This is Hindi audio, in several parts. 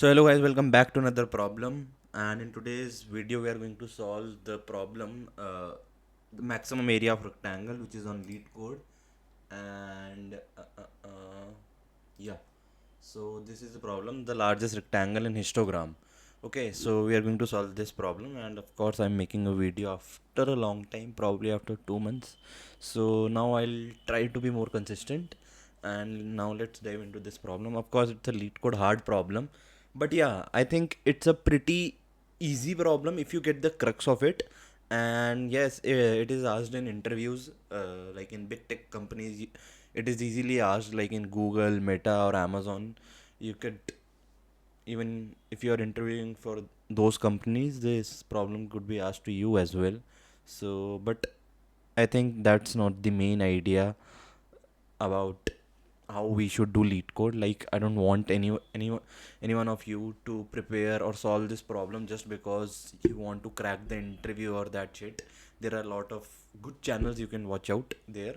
So hello guys, welcome back to another problem. And in today's video, we are going to solve the problem, the maximum area of rectangle, which is on lead code. And yeah, so this is the problem, the largest rectangle in histogram. Okay, so we are going to solve this problem, and of course, I'm making a video after a long time, probably after 2 months. So now I'll try to be more consistent. And now let's dive into this problem. Of course, it's a lead code hard problem, but yeah, I think it's a pretty easy problem if you get the crux of it. And yes, it is asked in interviews, like in big tech companies. It is easily asked, like in Google, Meta, or Amazon. You could, even if you are interviewing for those companies, this problem could be asked to you as well. So, but I think that's not the main idea about how we should do lead code. Like, I don't want any one of you to prepare or solve this problem just because you want to crack the interview or that shit. There are a lot of good channels you can watch out there.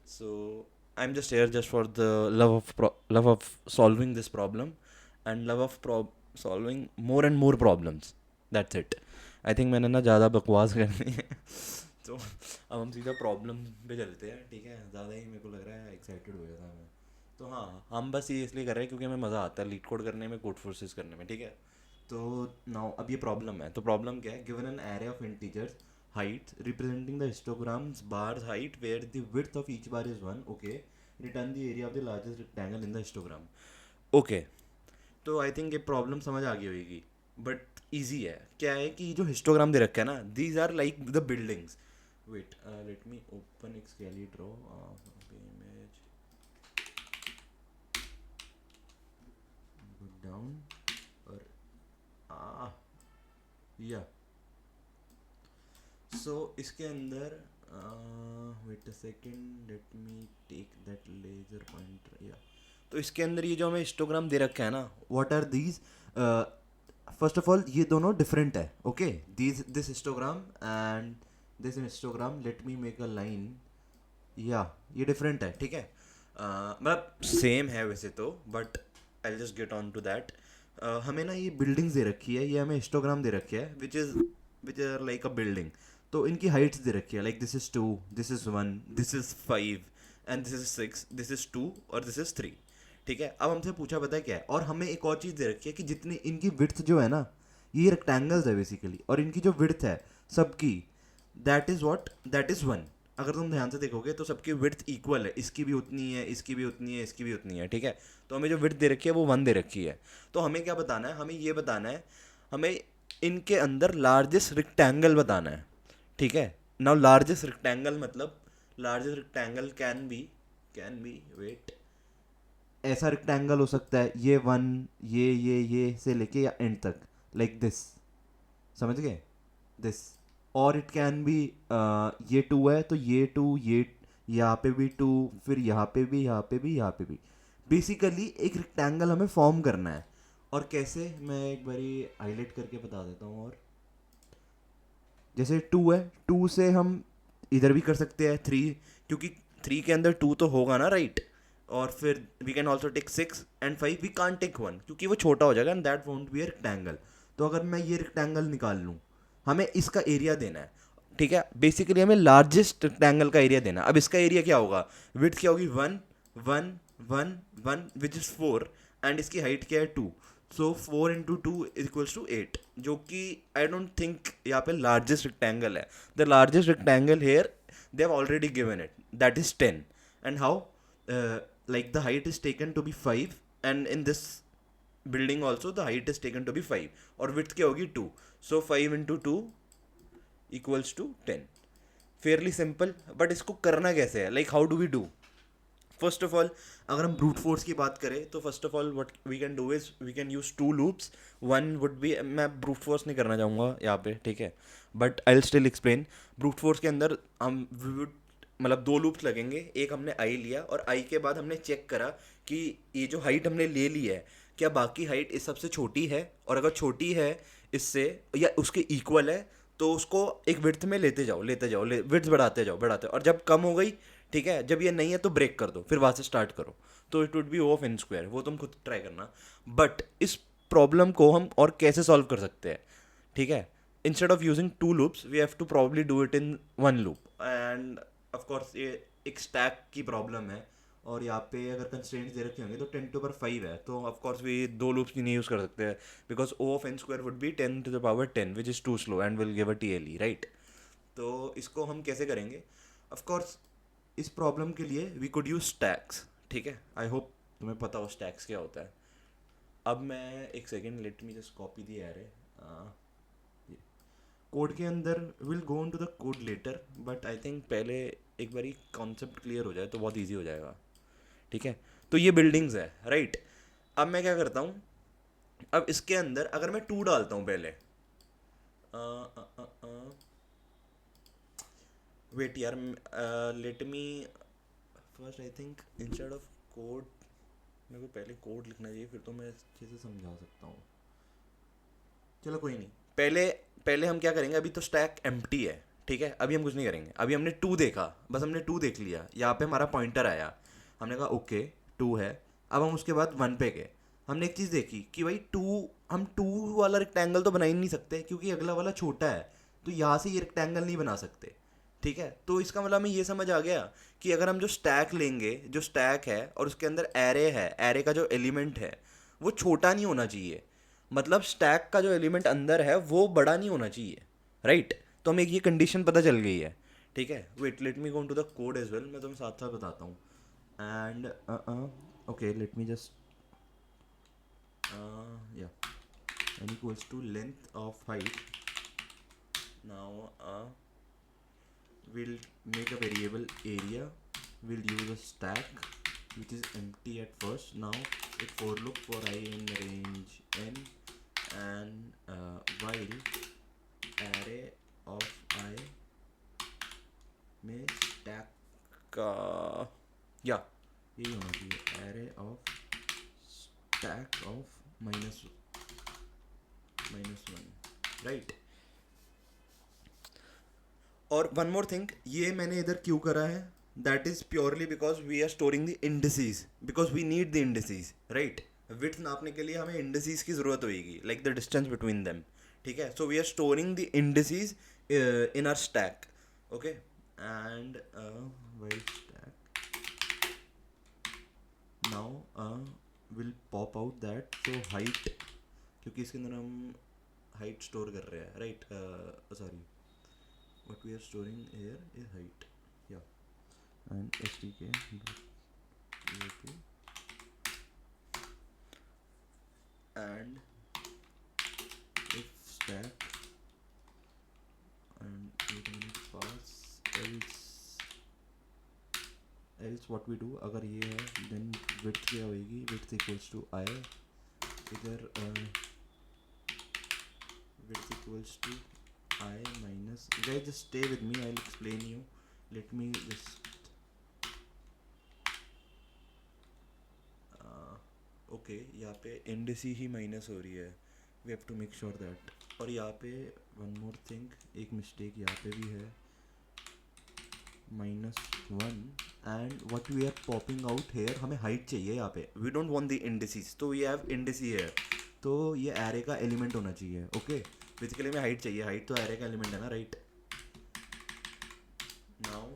So I'm just here just for the love of solving this problem, and love of solving more and more problems. That's it. I think मैंने ना ज़्यादा बकवास करनी है. तो अब हम सीधा प्रॉब्लम पे चलते हैं. ठीक है, ज़्यादा ही मेरे को लग रहा है एक्साइटेड हो गया था मैं. तो हाँ, हम बस ये इसलिए कर रहे हैं क्योंकि हमें मज़ा आता है लीड कोड करने में, कोड फोर्सेस करने में. ठीक है, तो नाउ अब ये प्रॉब्लम है. तो प्रॉब्लम क्या है? Given an array of integers heights representing the histogram's bars height where the width of each bar is 1. Okay, return the area of the largest rectangle in the histogram. Okay, तो आई थिंक ये प्रॉब्लम समझ आ गई होगी. बट ईजी है. क्या है कि जो हिस्टोग्राम दे रखा है ना, these are like the buildings. Wait, let me open एक scaly draw image, good down, और आ या सो इसके अंदर wait a second, let me take that laser pointer. या तो इसके अंदर ये जो हमें हिस्टोग्राम दे रखा है ना, what are these? First of all ये दोनों डिफरेंट है. Okay, these this histogram and this histogram, let me make a line. या ये डिफरेंट है. ठीक है, मतलब सेम है वैसे तो, but I just get on to that. हमें ना ये बिल्डिंग्स दे रखी है, ये हमें हिस्टोग्राम दे रखी है, which are like a building. तो इनकी हाइट्स दे रखी है, like this is 2, this is 1, this is 5, and this is 6, this is 2, और दिस इज 3. ठीक है, अब हमसे पूछा पता है क्या है, और हमें एक और चीज़ दे रखी है कि जितनी इनकी विड्थ जो है ना, ये रेक्टेंगल्स है बेसिकली, और इनकी जो विड्थ है सबकी, दैट इज़ 1. अगर तुम ध्यान से देखोगे तो सबकी विड्थ इक्वल है, इसकी भी उतनी है, इसकी भी उतनी है, इसकी भी उतनी है. ठीक है, तो हमें जो विड्थ दे रखी है वो 1 दे रखी है. तो हमें क्या बताना है? हमें ये बताना है, हमें इनके अंदर लार्जेस्ट रिक्टेंगल बताना है. ठीक है, नाउ लार्जेस्ट रिक्टेंगल मतलब, largest rectangle can be wait, ऐसा रिक्टेंगल हो सकता है ये 1, ये से लेके या एंड तक, लाइक दिस. समझ गए? दिस. और इट कैन बी, ये 2 है तो ये 2, ये यहाँ पे भी 2, फिर यहाँ पे भी, यहाँ पे भी, यहाँ पे भी. बेसिकली एक रिक्टेंगल हमें फॉर्म करना है. और कैसे, मैं एक बारी हाईलाइट करके बता देता हूँ. और जैसे 2 है, 2 से हम इधर भी कर सकते हैं 3, क्योंकि 3 के अंदर 2 तो होगा ना, राइट? और फिर we can also take 6 and 5. We can take 1 क्योंकि वो छोटा हो जाएगा, and that won't be a rectangle. तो अगर मैं ये रेक्टेंगल निकाल लूँ, हमें इसका एरिया देना है. ठीक है, बेसिकली हमें लार्जेस्ट रेक्टेंगल का एरिया देना है. अब इसका एरिया क्या होगा? विड्थ क्या होगी? 1 1 1 1 विच इज़ 4, एंड इसकी हाइट क्या है? 2. सो 4 इंटू 2 इक्वल्स टू 8, जो कि आई डोंट थिंक यहाँ पे लार्जेस्ट रेक्टेंगल है. The largest rectangle here they have already given it, that is 10. And how, like the height is taken to be 5, and in this building also the height is taken to be 5, और width क्या होगी? 2. so 5 into 2 equals to 10. fairly simple. but इसको करना कैसे है? like how do we do? First of all, अगर हम ब्रूट फोर्स की बात करें तो first of all what we can do is we can use 2 loops. One would be, मैं ब्रूट फोर्स नहीं करना चाहूँगा यहाँ पे, ठीक है, but I will still explain. Brute force के अंदर हम मतलब 2 लूप्स लगेंगे. एक हमने आई लिया, और आई के बाद हमने चेक करा कि ये जो हाइट हमने ले ली है, क्या बाकी हाइट इस सबसे छोटी है, और अगर छोटी है इससे या उसके इक्वल है, तो उसको एक विड्थ में लेते जाओ विड्थ बढ़ाते जाओ, और जब कम हो गई, ठीक है, जब ये नहीं है तो ब्रेक कर दो, फिर वहाँ से स्टार्ट करो. तो it would be of n square. वो तुम खुद ट्राई करना. बट इस प्रॉब्लम को हम और कैसे सॉल्व कर सकते हैं, ठीक है. Instead of using two loops we have to probably do it in one loop. And of course ये एक स्टैक की प्रॉब्लम है, और यहाँ पे अगर कंस्ट्रेंट्स दे रखे होंगे तो 10⁻5 है, तो ऑफ कोर्स वी दो लूप्स नहीं यूज़ कर सकते हैं, because O of n square would be 10⁻10 which is too slow and will give a TLE, right. तो इसको हम कैसे करेंगे. ऑफ कोर्स इस प्रॉब्लम के लिए वी कुड यूज स्टैक्स, ठीक है. आई होप तुम्हें पता हो स्टैक्स क्या होता है. अब मैं एक second, let me just copy the array. Code के अंदर will go into the code later, but I think पहले एक बारी कॉन्सेप्ट क्लियर हो जाए तो बहुत ईजी हो जाएगा, ठीक है. तो ये बिल्डिंग्स है, राइट. अब मैं क्या करता हूँ, अब इसके अंदर अगर मैं 2 डालता हूँ पहले, वेट यार, let me first, I think instead of code मेरे को पहले कोड लिखना चाहिए, फिर तो मैं अच्छे से समझा सकता हूँ. चलो कोई नहीं, पहले पहले हम क्या करेंगे, अभी तो स्टैक एम्प्टी है, ठीक है. अभी हम कुछ नहीं करेंगे, अभी हमने 2 देखा, बस हमने 2 देख लिया, यहाँ पे हमारा पॉइंटर आया, हमने कहा ओके 2 है. अब हम उसके बाद 1 पे गए, हमने एक चीज़ देखी कि भाई 2, हम 2 वाला रेक्टेंगल तो बना ही नहीं सकते क्योंकि अगला वाला छोटा है, तो यहाँ से ये रेक्टेंगल नहीं बना सकते, ठीक है. तो इसका मतलब हमें ये समझ आ गया कि अगर हम जो स्टैक लेंगे, जो स्टैक है और उसके अंदर एरे है, एरे का जो एलिमेंट है वो छोटा नहीं होना चाहिए, मतलब स्टैक का जो एलिमेंट अंदर है वो बड़ा नहीं होना चाहिए, राइट. तो हमें एक ये कंडीशन पता चल गई है, ठीक है. Wait, let me go to the code as well, मैं तुम्हें साथ साथ बताता हूँ. And okay, let me just या n equals to length of height. Now we'll make a variable area, we'll use a stack which is empty at first. Now a for loop for I in range n, and while array of I में stack का या यही होना चाहिए, array of stack of minus 1, right. और वन मोर थिंग, ये मैंने इधर क्यों करा है, that is purely because we are storing the indices, because we need the indices, right. Width नापने के लिए हमें इंडिसेस की जरूरत होगी, like the distance between them, ठीक है. So we are storing the indices in our stack, okay. And while stack now will pop out that, so height, क्योंकि इसके अंदर हम हाइट स्टोर कर रहे हैं, right. Sorry, what we are storing here is height, yeah. And stk and if stack and wait a minute, pass else what we do, अगर ये है then width क्या होगी, width equals to I, इधर width equals to I minus, guys just stay with me, I'll explain you, let me just okay, यहाँ पे इंडिसी ही माइनस हो रही है, we have to make sure that. और यहाँ पे वन मोर थिंग, एक मिस्टेक यहाँ पे भी है, -1, and what we are popping out here, हमें हाइट चाहिए यहाँ पे, we don't want the indices, तो वी हैव इंडिसी हेयर, तो ये एरे का एलिमेंट होना चाहिए, ओके. बेसिकली में हाइट चाहिए, हाइट तो एरे का एलिमेंट है ना, right. Now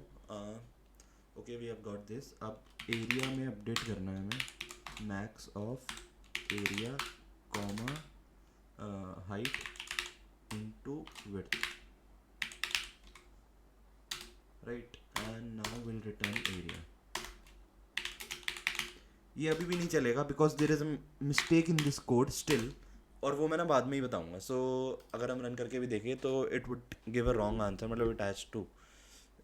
okay, we have got this. अब एरिया में अपडेट करना है हमें, max of area comma height into width, right. And now will return area. ये अभी भी नहीं चलेगा because there is a mistake in this code still, और वो मैं ना बाद में ही बताऊंगा. सो अगर हम रन करके भी देखें तो it would give a wrong answer, मतलब इट हैज़ टू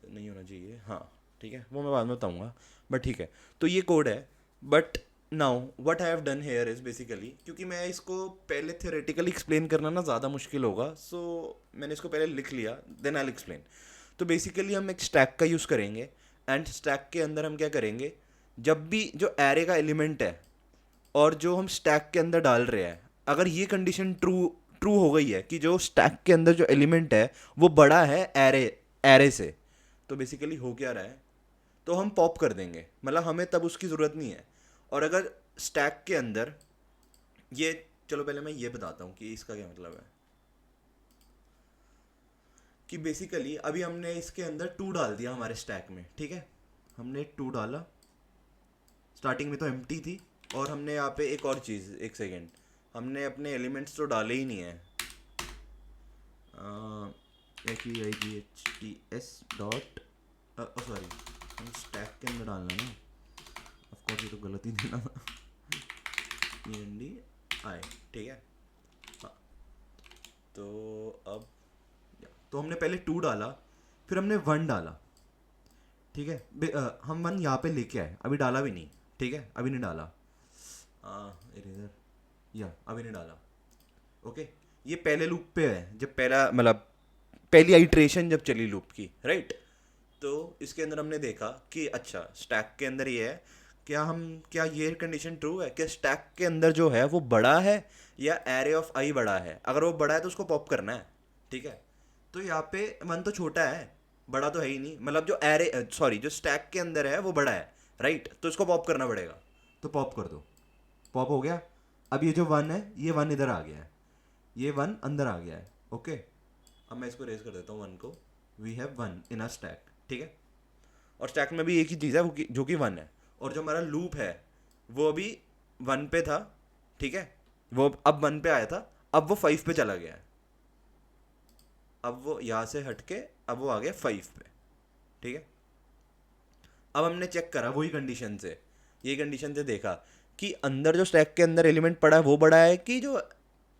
नहीं होना चाहिए, हाँ ठीक है, वो मैं बाद में बताऊंगा, बट ठीक है. तो ये कोड है, but now what I have done here is basically, क्योंकि मैं इसको पहले थियोरेटिकली एक्सप्लेन करना ना ज़्यादा मुश्किल होगा, सो मैंने इसको पहले लिख लिया, देन आई विल एक्सप्लेन. तो बेसिकली हम एक स्टैक का यूज़ करेंगे, एंड स्टैक के अंदर हम क्या करेंगे, जब भी जो एरे का एलिमेंट है और जो हम स्टैक के अंदर डाल रहे हैं, अगर ये कंडीशन ट्रू हो गई है कि जो स्टैक के अंदर जो एलिमेंट है वो बड़ा है एरे से, तो बेसिकली हो क्या रहा है, तो हम पॉप कर देंगे, मतलब हमें तब उसकी ज़रूरत नहीं है. और अगर स्टैक के अंदर ये चलो पहले मैं ये बताता हूँ कि इसका क्या मतलब है। कि बेसिकली अभी हमने इसके अंदर 2 डाल दिया हमारे स्टैक में, ठीक है, हमने 2 डाला, स्टार्टिंग में तो एम्प्टी थी, और हमने यहाँ पे एक और चीज़, एक सेकेंड, हमने अपने एलिमेंट्स तो डाले ही नहीं है। HEIGHTS डॉट, सॉरी, हम स्टैक के अंदर डालना ना, ऑफकोर्स ये तो गलत ही देना था, ENDI, ठीक है। हाँ, तो अब तो हमने पहले 2 डाला, फिर हमने 1 डाला, ठीक है। हम 1 यहाँ पे लेके आए, अभी डाला भी नहीं, ठीक है, अभी नहीं डाला, इरेजर, या अभी नहीं डाला, ओके। ये पहले लूप पे है, जब पहला मतलब पहली आइट्रेशन जब चली लूप की, राइट। तो इसके अंदर हमने देखा कि अच्छा स्टैक के अंदर ये है, क्या ये कंडीशन ट्रू है कि स्टैक के अंदर जो है वो बड़ा है या एरे ऑफ आई बड़ा है। अगर वो बड़ा है तो उसको पॉप करना है, ठीक है। तो यहाँ पे 1 तो छोटा है, बड़ा तो है ही नहीं, मतलब जो एरे सॉरी जो स्टैक के अंदर है वो बड़ा है, राइट, तो इसको पॉप करना पड़ेगा। तो पॉप कर दो, पॉप हो गया। अब ये जो 1 है, ये 1 इधर आ गया है, ये 1 अंदर आ गया है, ओके। अब मैं इसको रेज कर देता हूँ 1 को, we have 1 in a stack, ठीक है। और स्टैक में भी एक ही चीज़ है जो कि 1 है, और जो हमारा लूप है वो अभी 1 पे था, ठीक है, वो अब 1 पे आया था, अब वो 5 पे चला गया है, अब वो यहाँ से हट के अब वो आ गया 5 पे, ठीक है। अब हमने चेक करा वही कंडीशन से, ये कंडीशन से देखा कि अंदर जो स्टैक के अंदर एलिमेंट पड़ा है वो बड़ा है कि जो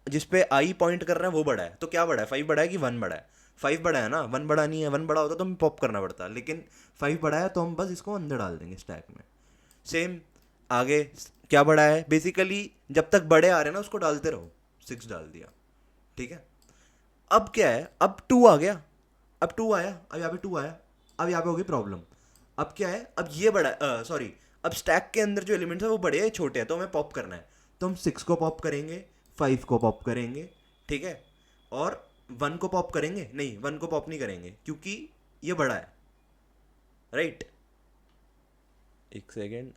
जिस पे आई पॉइंट कर रहा है वो बड़ा है। तो क्या बड़ा है, 5 बड़ा है कि 1 बड़ा है? 5 बड़ा है ना, 1 बड़ा नहीं है। 1 बड़ा होता तो हमें पॉप करना पड़ता, लेकिन 5 बड़ा है तो हम बस इसको अंदर डाल देंगे स्टैक में। सेम आगे क्या बड़ा है, बेसिकली जब तक बड़े आ रहे हैं ना उसको डालते रहो, 6 डाल दिया, ठीक है। अब क्या है, अब 2 आ गया, अब 2 आया, अब यहाँ पे 2 आया, अब यहाँ पे होगी प्रॉब्लम। अब क्या है, अब ये बड़ा है, सॉरी, अब स्टैक के अंदर जो एलिमेंट्स है वो बड़े हैं छोटे हैं, तो हमें पॉप करना है। तो हम 6 को पॉप करेंगे, 5 को पॉप करेंगे, ठीक है, और 1 को पॉप करेंगे नहीं, 1 को पॉप नहीं करेंगे क्योंकि ये बड़ा है, राइट। एक सेकेंड,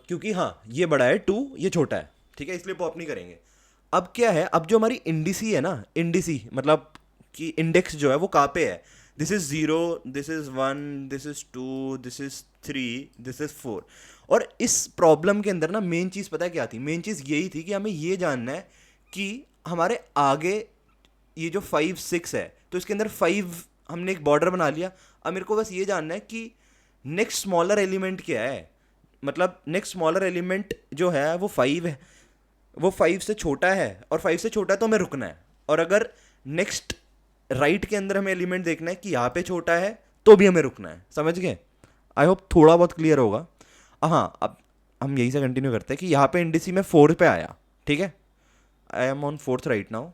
क्योंकि हाँ ये बड़ा है 2, ये छोटा है, ठीक है, इसलिए पॉप नहीं करेंगे। अब क्या है, अब जो हमारी इंडिसी है ना, इंडिसी मतलब कि इंडेक्स जो है वो कहाँ पे है, this is 0, this is 1, this is 2, this is 3, this is 4। और इस प्रॉब्लम के अंदर ना मेन चीज़ पता है क्या थी, मेन चीज़ यही थी कि हमें ये जानना है कि हमारे आगे ये जो 5 6 है, तो इसके अंदर 5 हमने एक बॉर्डर बना लिया। अब मेरे को बस ये जानना है कि नेक्स्ट स्मॉलर एलिमेंट क्या है, मतलब नेक्स्ट स्मॉलर एलिमेंट जो है वो 5 है, वो 5 से छोटा है, और 5 से छोटा है तो हमें रुकना है। और अगर नेक्स्ट राइट के अंदर हमें एलिमेंट देखना है कि यहाँ पे छोटा है तो भी हमें रुकना है, समझ गए? आई होप थोड़ा बहुत क्लियर होगा। हाँ, अब हम यही से कंटिन्यू करते हैं कि यहाँ पे इंडिसी में 4 पे आया, ठीक है, I am on 4th right now,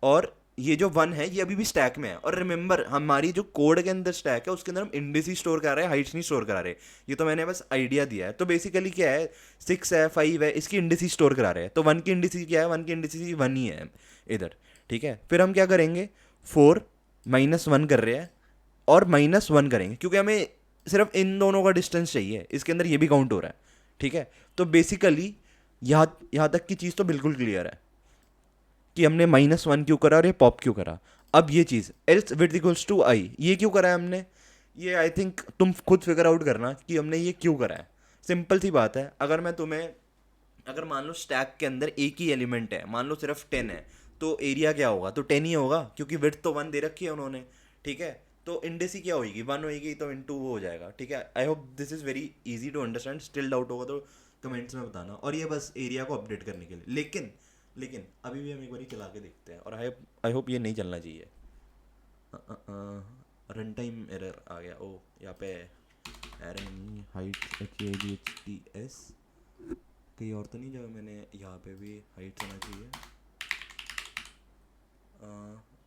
और ये जो 1 है ये अभी भी स्टैक में है। और रिमेंबर हमारी जो कोड के अंदर स्टैक है उसके अंदर हम इंडिस ही स्टोर करा रहे हैं, हाइट्स नहीं स्टोर करा रहे। ये तो मैंने बस आइडिया दिया है। तो बेसिकली क्या है, 6 है, 5 है, इसकी इंडिस ही स्टोर करा रहे हैं। तो 1 की इंडिस क्या है, 1 की इंडिस 1 ही है इधर, ठीक है। फिर हम क्या करेंगे, 4 -1 कर रहे हैं और -1 करेंगे क्योंकि हमें सिर्फ इन दोनों का डिस्टेंस चाहिए, इसके अंदर ये भी काउंट हो रहा है, ठीक है। तो बेसिकली यहाँ तक की चीज़ तो बिल्कुल क्लियर है कि हमने -1 क्यों करा और ये पॉप क्यों करा। अब ये चीज़ एल्स विथ इक्वल्स टू आई, ये क्यों करा है हमने, ये आई थिंक तुम खुद फिगर आउट करना कि हमने ये क्यों करा है। सिंपल सी बात है, अगर मान लो स्टैक के अंदर एक ही एलिमेंट है, मान लो सिर्फ 10 है, तो एरिया क्या होगा, तो 10 ही होगा क्योंकि विड्थ तो 1 दे रखी है उन्होंने, ठीक है। तो इंडेसी क्या होगी, 1 होगी, तो इंटू वो हो जाएगा, ठीक है। I hope this is very easy to understand, still doubt होगा तो कमेंट्स में बताना। और ये बस एरिया को अपडेट करने के लिए, लेकिन अभी भी हम एक बार चला के देखते हैं, और आई होप ये नहीं चलना चाहिए। रन टाइम एरर आ गया, ओ यहाँ पे एरर नहीं, हाइट HAGHTS कहीं और तो नहीं, जब मैंने यहाँ पे भी हाइट होना चाहिए।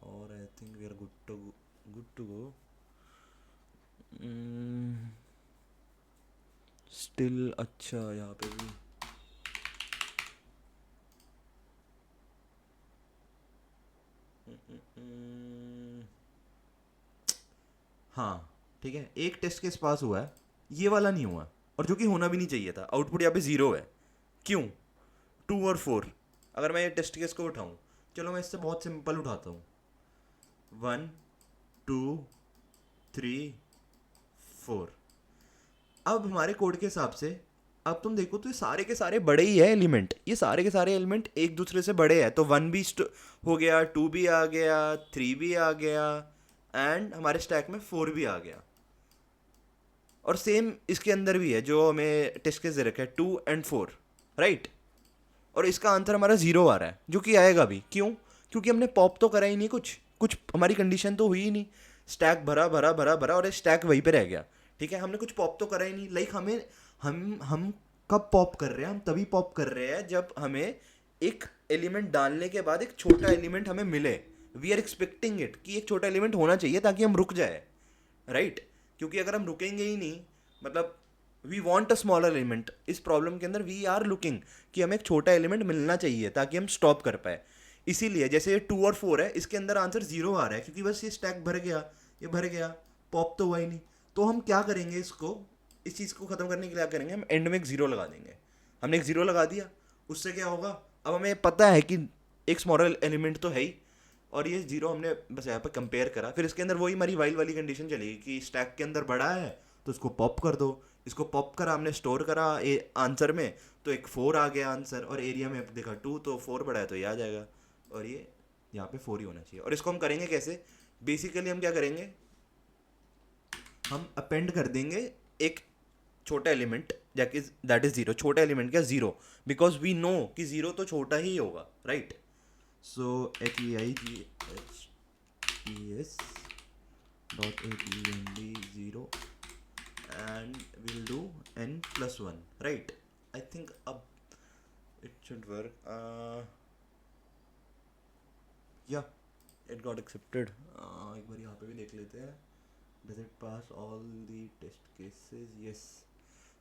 और I think we are good to go. Still अच्छा यहाँ पे भी हाँ ठीक है, एक टेस्ट केस पास हुआ है, ये वाला नहीं हुआ, और जो कि होना भी नहीं चाहिए था। आउटपुट यहाँ पे 0 है। क्यों? 2 और 4। अगर मैं ये टेस्ट केस को उठाऊँ, चलो मैं इससे बहुत सिंपल उठाता हूँ। 1 2 3 4। अब हमारे कोड के हिसाब से अब तुम देखो तो ये सारे के सारे बड़े ही है एलिमेंट, ये सारे के सारे एलिमेंट एक दूसरे से बड़े हैं। तो 1 भी हो गया, 2 भी आ गया, 3 भी आ गया, एंड हमारे स्टैक में 4 भी आ गया। और सेम इसके अंदर भी है जो हमें टेस्ट केस दे रखा है, 2 एंड 4, राइट। और इसका आंसर हमारा 0 आ रहा है, जो कि आएगा भी। क्यों? क्योंकि हमने पॉप तो करा ही नहीं, कुछ कुछ हमारी कंडीशन तो हुई ही नहीं। स्टैक भरा भरा भरा भरा और स्टैक वहीं पे रह गया। ठीक है, हमने कुछ पॉप तो करा ही नहीं। लाइक हमें हम कब पॉप कर रहे हैं? हम तभी पॉप कर रहे हैं जब हमें एक एलिमेंट डालने के बाद एक छोटा एलिमेंट हमें मिले। वी आर एक्सपेक्टिंग इट कि एक छोटा एलिमेंट होना चाहिए ताकि हम रुक जाए, राइट। क्योंकि अगर हम रुकेंगे ही नहीं, मतलब we want a smaller element. इस प्रॉब्लम के अंदर वी आर लुकिंग कि हमें एक छोटा एलिमेंट मिलना चाहिए ताकि हम स्टॉप कर पाए। इसीलिए जैसे ये 2 और 4 है, इसके अंदर आंसर 0 आ रहा है क्योंकि बस ये स्टैक भर गया, ये भर गया, पॉप तो हुआ ही नहीं। तो हम क्या करेंगे, इस चीज़ को ख़त्म करने के लिए क्या करेंगे, हम एंड में एक 0 लगा देंगे। हमने एक 0 लगा दिया, उससे क्या होगा, अब हमें पता है कि एक स्मॉलर एलिमेंट तो है ही, और ये 0 हमने बस यहाँ पर कंपेयर करा। फिर इसके अंदर वही हमारी वाइल वाली कंडीशन चलेगी कि स्टैक के अंदर बड़ा है तो इसको पॉप कर दो। इसको पॉप करा, हमने स्टोर करा आंसर में, तो एक 4 आ गया आंसर, और एरिया में देखा 2, तो 4 बड़ा है तो ये आ जाएगा, और ये यहाँ पे 4 ही होना चाहिए। और इसको हम करेंगे कैसे? बेसिकली हम क्या करेंगे, हम अपेंड कर देंगे एक छोटा एलिमेंट जाके, दैट इज 0। छोटा एलिमेंट क्या? 0, बिकॉज वी नो कि 0 तो छोटा ही होगा, right. So HEIGHTES dot APND 0 and we'll do n plus 1, right? I think अब it should work. Yeah, it got accepted. एक बार यहाँ पे भी देख लेते हैं, does it pass all the test cases? Yes.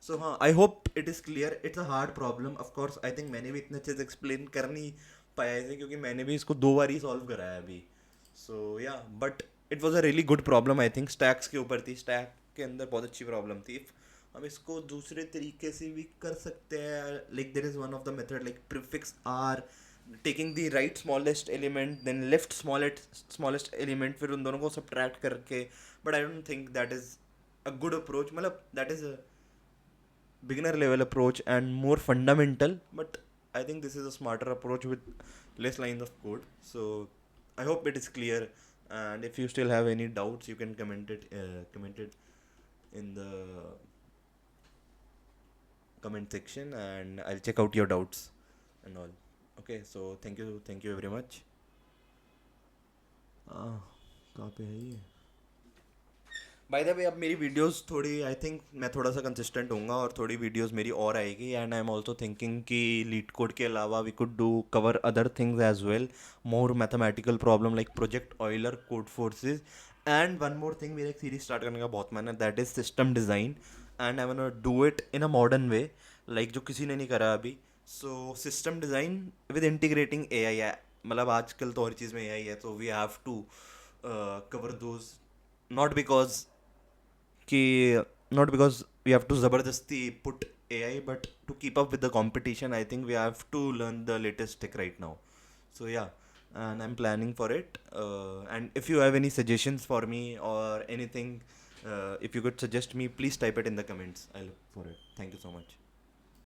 So हाँ, I hope it is clear. It's a hard problem, of course. I think मैंने भी इतने अच्छे से explain कर नहीं पाया इसे, क्योंकि मैंने भी इसको 2 बार ही सॉल्व करा है अभी। So yeah, but it was a really good problem. I think stacks के ऊपर थी, stack के अंदर बहुत अच्छी प्रॉब्लम थी। हम इसको दूसरे तरीके से भी कर सकते हैं, like there is one of the method like prefix r, taking the right smallest element then left smallest element, फिर उन दोनों को subtract करके। but I don't think that is a good approach, मतलब that is a beginner level approach and more fundamental, but I think this is a smarter approach with less lines of code. So I hope it is clear, and if you still have any doubts you can comment it in the comment section, and I'll check out your doubts and all. Okay, so thank you very much. कहाँ पे है ये? बाय द वे, अब मेरी वीडियोस थोड़ी, आई थिंक मैं थोड़ा सा कंसिस्टेंट होऊंगा और थोड़ी वीडियोस मेरी और आएगी। And I am also thinking कि लीड कोड के अलावा we could do cover other things as well, more mathematical problem like project Euler, Codeforces, and one more thing. मेरा एक सीरीज स्टार्ट करने का बहुत मन है, that is system design, and I want to do it in a modern way, like जो किसी ने नहीं करा अभी। So system design with integrating A I है, मतलब आजकल तो हर चीज़ में ए आई है, तो we have to cover those, not because कि not because we have to ज़बरदस्ती put AI, but to keep up with the competition, I think we have to learn the latest tech right now. So yeah, and I'm planning for it. And if you have any suggestions for me or anything, if you could suggest me, please type it in the comments. I'll look for it. Thank you so much.